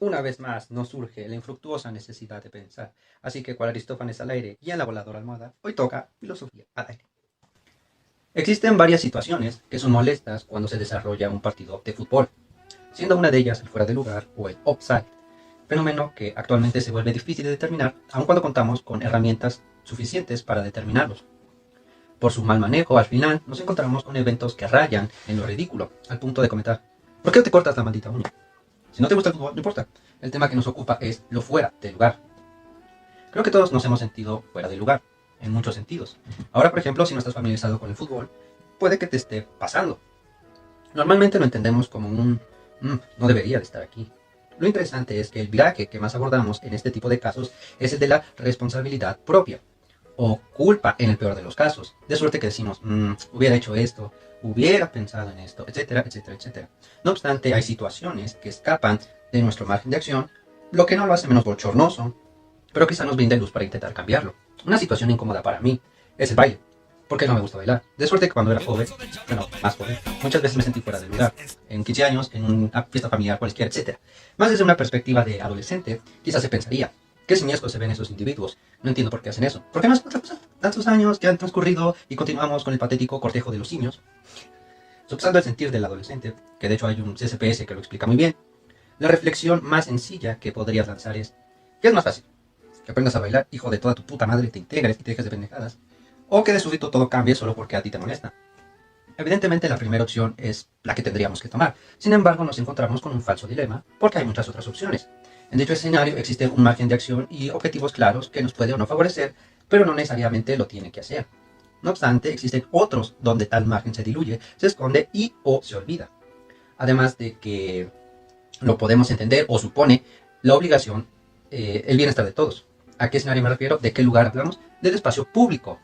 Una vez más nos surge la infructuosa necesidad de pensar, así que cual Aristófanes al aire y en la voladora almohada, hoy toca filosofía al aire. Existen varias situaciones que son molestas cuando se desarrolla un partido de fútbol, siendo una de ellas el fuera de lugar o el offside, fenómeno que actualmente se vuelve difícil de determinar aun cuando contamos con herramientas suficientes para determinarlos. Por su mal manejo, al final nos encontramos con eventos que rayan en lo ridículo, al punto de comentar: ¿por qué no te cortas la maldita uña? Si no te gusta el fútbol, no importa. El tema que nos ocupa es lo fuera de lugar. Creo que todos nos hemos sentido fuera de lugar, en muchos sentidos. Ahora, por ejemplo, si no estás familiarizado con el fútbol, puede que te esté pasando. Normalmente lo entendemos como un no debería de estar aquí. Lo interesante es que el viraje que más abordamos en este tipo de casos es el de la responsabilidad propia, o culpa en el peor de los casos, de suerte que decimos, hubiera hecho esto, hubiera pensado en esto, etcétera, etcétera, etcétera. No obstante, hay situaciones que escapan de nuestro margen de acción, lo que no lo hace menos bochornoso, pero quizá nos brinde luz para intentar cambiarlo. Una situación incómoda para mí es el baile, porque no me gusta bailar. De suerte que cuando era joven, bueno, más joven, muchas veces me sentí fuera de lugar, en 15 años, en una fiesta familiar cualquiera, etcétera. Más desde una perspectiva de adolescente, quizás se pensaría: ¿qué siniestros se ven esos individuos? No entiendo por qué hacen eso. ¿Por qué no es otra cosa? Tantos años que han transcurrido y continuamos con el patético cortejo de los simios. Subsando el sentir del adolescente, que de hecho hay un CSPS que lo explica muy bien, la reflexión más sencilla que podrías lanzar es: ¿qué es más fácil? ¿Que aprendas a bailar, hijo de toda tu puta madre, te integres y te dejes de pendejadas? ¿O que de súbito todo cambie solo porque a ti te molesta? Evidentemente la primera opción es la que tendríamos que tomar. Sin embargo, nos encontramos con un falso dilema, porque hay muchas otras opciones. En dicho escenario existe un margen de acción y objetivos claros que nos puede o no favorecer, pero no necesariamente lo tiene que hacer. No obstante, existen otros donde tal margen se diluye, se esconde y o se olvida. Además de que lo podemos entender o supone la obligación, el bienestar de todos. ¿A qué escenario me refiero? ¿De qué lugar hablamos? Del espacio público,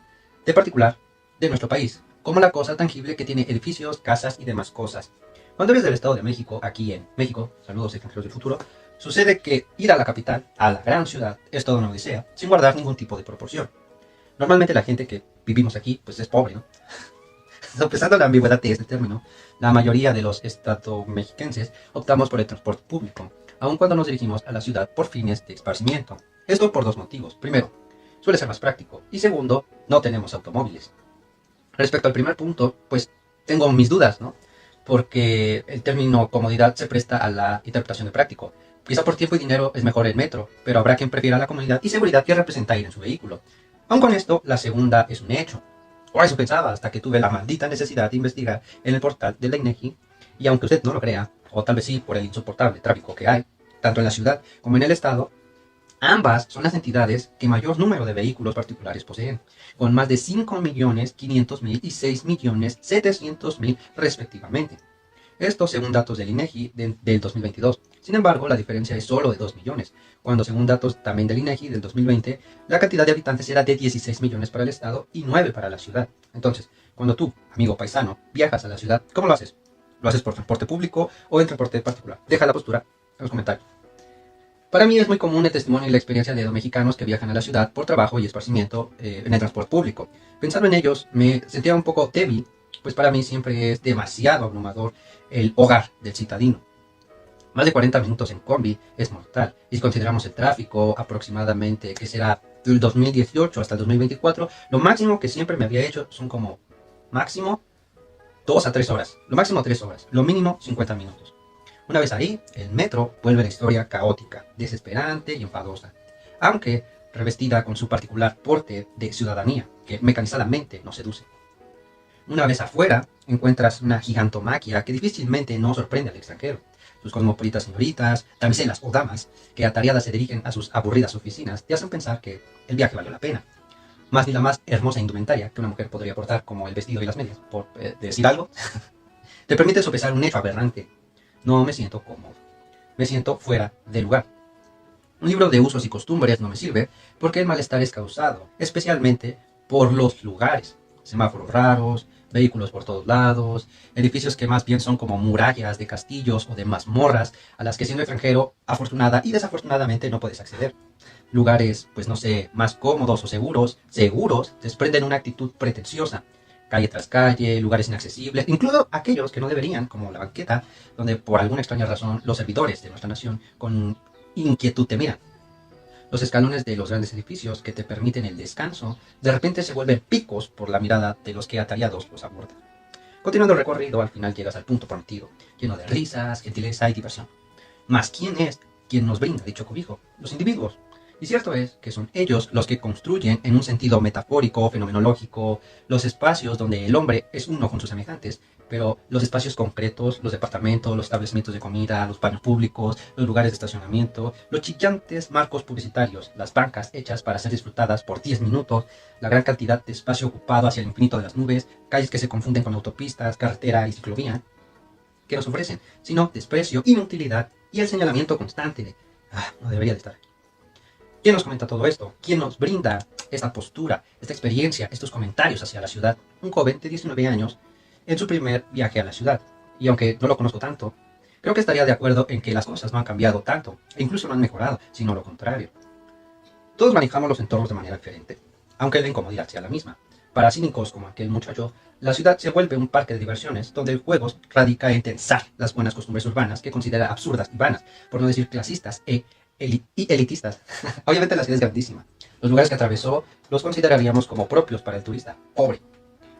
de particular, de nuestro país, como la cosa tangible que tiene edificios, casas y demás cosas. Cuando eres del Estado de México, aquí en México, saludos extranjeros del futuro, sucede que ir a la capital, a la gran ciudad, es toda una odisea, sin guardar ningún tipo de proporción. Normalmente la gente que vivimos aquí, pues es pobre, ¿no? Sopesando la ambigüedad de este término, la mayoría de los estadounidenses optamos por el transporte público, aun cuando nos dirigimos a la ciudad por fines de esparcimiento. Esto por dos motivos. Primero, suele ser más práctico. Y segundo, no tenemos automóviles. Respecto al primer punto, pues tengo mis dudas, ¿no? Porque el término comodidad se presta a la interpretación de práctico. Quizá por tiempo y dinero es mejor el metro, pero habrá quien prefiera la comodidad y seguridad que representa ir en su vehículo. Aun con esto, la segunda es un hecho. O eso pensaba hasta que tuve la maldita necesidad de investigar en el portal de la INEGI, y aunque usted no lo crea, o tal vez sí por el insoportable tráfico que hay, tanto en la ciudad como en el estado, ambas son las entidades que mayor número de vehículos particulares poseen, con más de 5.500.000 y 6.700.000 respectivamente. Esto según datos del INEGI del 2022. Sin embargo, la diferencia es solo de 2 millones, cuando según datos también del INEGI del 2020, la cantidad de habitantes era de 16 millones para el estado y 9 para la ciudad. Entonces, cuando tú, amigo paisano, viajas a la ciudad, ¿cómo lo haces? ¿Lo haces por transporte público o en transporte particular? Deja la postura en los comentarios. Para mí es muy común el testimonio y la experiencia de los mexicanos que viajan a la ciudad por trabajo y esparcimiento en el transporte público. Pensando en ellos, me sentía un poco débil, pues para mí siempre es demasiado abrumador el hogar del citadino. Más de 40 minutos en combi es mortal, y si consideramos el tráfico aproximadamente, que será del 2018 hasta el 2024, lo máximo que siempre me había hecho son como máximo 2 a 3 horas, lo máximo 3 horas, lo mínimo 50 minutos. Una vez ahí, el metro vuelve la historia caótica, desesperante y enfadosa, aunque revestida con su particular porte de ciudadanía, que mecanizadamente nos seduce. Una vez afuera, encuentras una gigantomaquia que difícilmente no sorprende al extranjero. Sus cosmopolitas señoritas, damiselas o damas, que atareadas se dirigen a sus aburridas oficinas, te hacen pensar que el viaje valió la pena. Más ni la más hermosa indumentaria que una mujer podría portar, como el vestido y las medias, por decir algo, te permite sopesar un hecho aberrante. No me siento cómodo. Me siento fuera de lugar. Un libro de usos y costumbres no me sirve porque el malestar es causado, especialmente por los lugares. Semáforos raros, vehículos por todos lados, edificios que más bien son como murallas de castillos o de mazmorras a las que siendo extranjero, afortunada y desafortunadamente no puedes acceder. Lugares, pues no sé, más cómodos o seguros, desprenden una actitud pretenciosa. Calle tras calle, lugares inaccesibles, incluso aquellos que no deberían, como la banqueta, donde por alguna extraña razón los servidores de nuestra nación, con inquietud te miran. Los escalones de los grandes edificios que te permiten el descanso, de repente se vuelven picos por la mirada de los que atareados los abordan. Continuando el recorrido, al final llegas al punto prometido, lleno de risas, gentileza y diversión. Mas, ¿quién es quien nos brinda dicho cobijo? Los individuos. Y cierto es que son ellos los que construyen, en un sentido metafórico, fenomenológico, los espacios donde el hombre es uno con sus semejantes, pero los espacios concretos, los departamentos, los establecimientos de comida, los baños públicos, los lugares de estacionamiento, los chillantes marcos publicitarios, las bancas hechas para ser disfrutadas por 10 minutos, la gran cantidad de espacio ocupado hacia el infinito de las nubes, calles que se confunden con autopistas, carretera y ciclovía, que nos ofrecen, sino desprecio, inutilidad y el señalamiento constante de, no debería de estar aquí. ¿Quién nos comenta todo esto? ¿Quién nos brinda esta postura, esta experiencia, estos comentarios hacia la ciudad? Un joven de 19 años en su primer viaje a la ciudad. Y aunque no lo conozco tanto, creo que estaría de acuerdo en que las cosas no han cambiado tanto, e incluso no han mejorado, sino lo contrario. Todos manejamos los entornos de manera diferente, aunque la incomodidad sea la misma. Para cínicos como aquel muchacho, la ciudad se vuelve un parque de diversiones donde el juego radica en tensar las buenas costumbres urbanas que considera absurdas y vanas, por no decir clasistas y elitistas. Obviamente la ciudad es grandísima. Los lugares que atravesó los consideraríamos como propios para el turista pobre.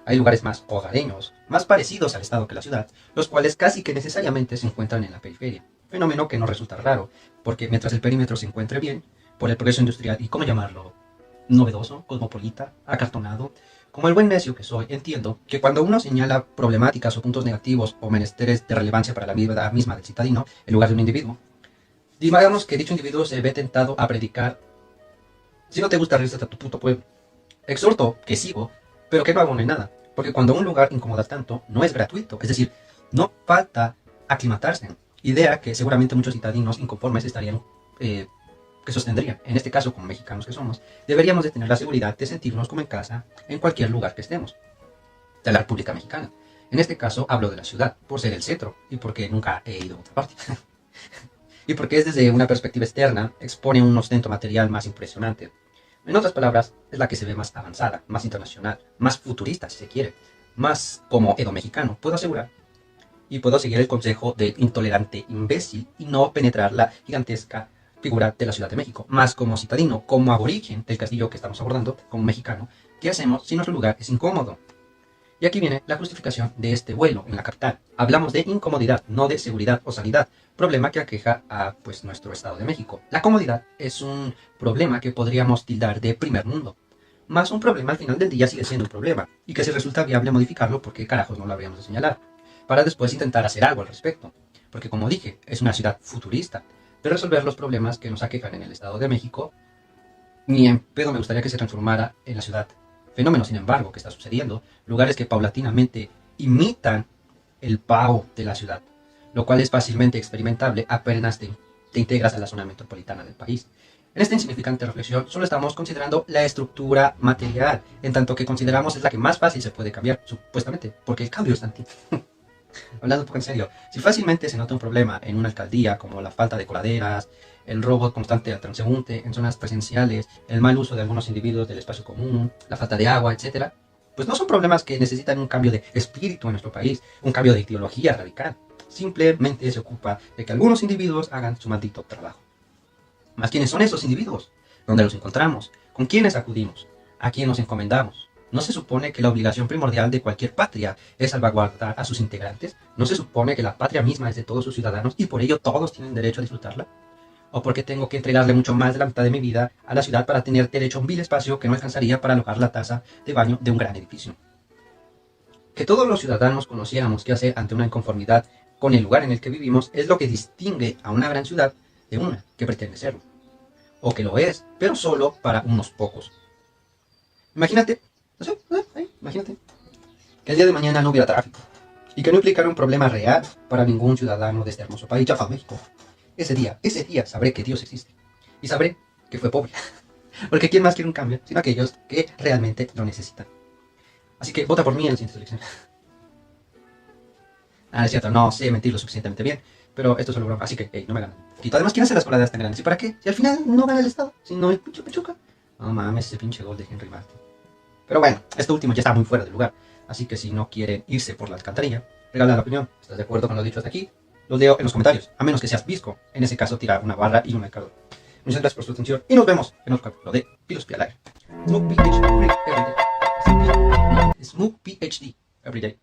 Hay lugares más hogareños, más parecidos al estado que la ciudad, los cuales casi que necesariamente se encuentran en la periferia. Fenómeno que no resulta raro, porque mientras el perímetro se encuentre bien, por el progreso industrial y, ¿cómo llamarlo?, novedoso, cosmopolita, acartonado, como el buen necio que soy, entiendo que cuando uno señala problemáticas o puntos negativos o menesteres de relevancia para la vida misma del citadino, en lugar de un individuo, digamos que dicho individuo se ve tentado a predicar: si no te gusta, regresate a tu puto pueblo. Exhorto que sigo, pero que no abone nada, porque cuando un lugar incomoda tanto, no es gratuito, es decir, no falta aclimatarse, idea que seguramente muchos citadinos inconformes estarían que sostendrían. En este caso, como mexicanos que somos, deberíamos de tener la seguridad de sentirnos como en casa en cualquier lugar que estemos de la República Mexicana. En este caso hablo de la ciudad, por ser el centro y porque nunca he ido a otra parte. Y porque es desde una perspectiva externa, expone un ostento material más impresionante. En otras palabras, es la que se ve más avanzada, más internacional, más futurista si se quiere, más como edo mexicano, puedo asegurar. Y puedo seguir el consejo del intolerante imbécil y no penetrar la gigantesca figura de la Ciudad de México, más como citadino, como aborigen del castillo que estamos abordando, como mexicano. ¿Qué hacemos si nuestro lugar es incómodo? Y aquí viene la justificación de este vuelo en la capital. Hablamos de incomodidad, no de seguridad o sanidad, problema que aqueja a nuestro estado de México. La comodidad es un problema que podríamos tildar de primer mundo, más un problema al final del día sigue siendo un problema, y que si resulta viable modificarlo, ¿por qué carajos no lo habríamos de señalar? Para después intentar hacer algo al respecto, porque como dije, es una ciudad futurista, de resolver los problemas que nos aquejan en el estado de México. Ni en pedo me gustaría que se transformara en la ciudad. Fenómeno, sin embargo, que está sucediendo, lugares que paulatinamente imitan el pago de la ciudad, lo cual es fácilmente experimentable apenas te integras a la zona metropolitana del país. En esta insignificante reflexión solo estamos considerando la estructura material, en tanto que consideramos es la que más fácil se puede cambiar, supuestamente, porque el cambio es tan... Hablando un poco en serio, si fácilmente se nota un problema en una alcaldía como la falta de coladeras, el robo constante al transeúnte en zonas presenciales, el mal uso de algunos individuos del espacio común, la falta de agua, etc., pues no son problemas que necesitan un cambio de espíritu en nuestro país, un cambio de ideología radical. Simplemente se ocupa de que algunos individuos hagan su maldito trabajo. ¿Más quiénes son esos individuos? ¿Dónde los encontramos? ¿Con quiénes acudimos? ¿A quién nos encomendamos? ¿No se supone que la obligación primordial de cualquier patria es salvaguardar a sus integrantes? ¿No se supone que la patria misma es de todos sus ciudadanos y por ello todos tienen derecho a disfrutarla? ¿O porque tengo que entregarle mucho más de la mitad de mi vida a la ciudad para tener derecho a un vil espacio que no alcanzaría para alojar la taza de baño de un gran edificio? Que todos los ciudadanos conociéramos qué hacer ante una inconformidad con el lugar en el que vivimos es lo que distingue a una gran ciudad de una que pretende serlo. O que lo es, pero solo para unos pocos. Imagínate que el día de mañana no hubiera tráfico y que no implicara un problema real para ningún ciudadano de este hermoso país llamado México. Ese día sabré que Dios existe y sabré que fue pobre. Porque ¿quién más quiere un cambio sino aquellos que realmente lo necesitan? Así que vota por mí en las siguientes elecciones. Es cierto, no sé mentir lo suficientemente bien, pero esto es solo broma, así que no me ganan. Y además, ¿quién hace las coladeras tan grandes? ¿Y para qué? Si al final no gana el Estado, sino el pinche Pachuca. No mames, ese pinche gol de Henry Martin. Pero bueno, esto último ya está muy fuera de lugar, así que si no quieren irse por la alcantarilla, regala la opinión. ¿Estás de acuerdo con lo dicho hasta aquí? los leo en los comentarios, a menos que seas visco. En ese caso, tira una barra y un marcador. Muchas gracias por su atención y nos vemos en otro capítulo de Filosofía al Aire. Smoke PhD every day. Smoke PhD every day.